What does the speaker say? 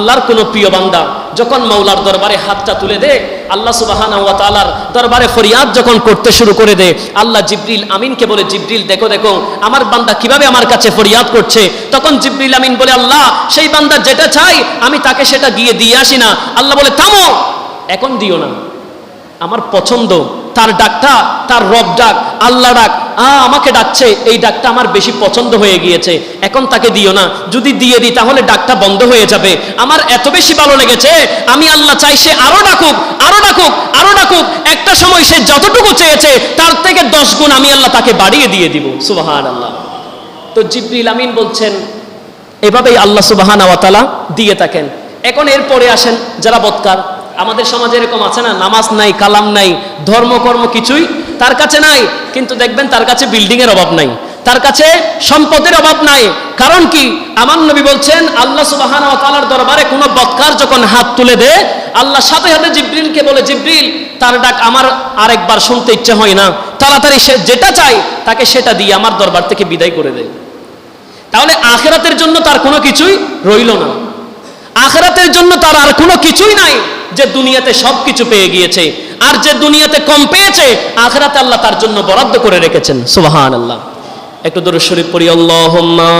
আল্লাহর কোন প্রিয় বান্দা যখন মাওলার দরবারে হাতটা তুলে দেয়, আল্লাহ সুবহানাহু ওয়া তাআলার দরবারে ফরিয়াদ যখন করতে শুরু করে দেয়, আল্লাহ জিবরিল আমিনকে বলে, জিবরিল দেখো দেখো আমার বান্দা কিভাবে আমার কাছে ফরিয়াদ করছে। তখন জিবরিল আমিন বলে, আল্লাহ সেই বান্দা যেটা চাই আমি তাকে সেটা গিয়ে দিয়ে আসি না। আল্লাহ বলে, থামো, এখন দিও না, আমার পছন্দ তার ডাকটা, তার রব ডাক, আল্লাহ ডাক, আমাকে ডাকছে, এই ডাকটা আমার বেশি পছন্দ হয়ে গিয়েছে, এখন তাকে দিও না। যদি দিয়ে দিই তাহলে ডাকটা বন্ধ হয়ে যাবে। আমার এত বেশি ভালো লেগেছে, আমি আল্লাহ চাই সে আরো ডাকুক, আরো ডাকুক, আরো ডাকুক। একটা সময় সে যতটুকু চেয়েছে তার থেকে 10 গুণ আমি আল্লাহ তাকে বাড়িয়ে দিয়ে দিব। সুবহানাল্লাহ। তো জিবরিল আমিন বলছেন, এভাবেই আল্লাহ সুবহানাহু ওয়া তাআলা দিয়ে থাকেন। এখন এরপরে আসেন যারা বদকার। আমাদের সমাজে এরকম আছে না, নামাজ নাই, কালাম নাই, ধর্মকর্ম কিছুই তার কাছে নাই, কিন্তু দেখবেন তার কাছে বিল্ডিং এর অভাব নাই, তার কাছে সম্পদের অভাব নাই। কারণ কি? আমার নবী বলছেন, আল্লাহ সুবহানাহু ওয়া তাআলার দরবারে কোনো বদকার যখন হাত তুলে দেয়, আল্লাহ সাথে সাথে জিবরিলকে বলে, জিবরিল তার ডাক আমার আরেকবার শুনতে ইচ্ছে হয় না, তাড়াতাড়ি সে যেটা চায় তাকে সেটা দিয়ে আমার দরবার থেকে বিদায় করে দেয়। তাহলে আখিরাতের জন্য তার কোনো কিছুই রইল না, আখিরাতের জন্য তার আর কোনো কিছুই নাই। যে দুনিয়াতে সবকিছু পেয়ে গিয়েছে, আর যে দুনিয়াতে কম পেয়েছে, আখিরাতে আল্লাহ তার জন্য বরাদ্দ করে রেখেছেন। সুবহানাল্লাহ। একটু দরুদ শরীফ পড়ি, আল্লাহুম্মা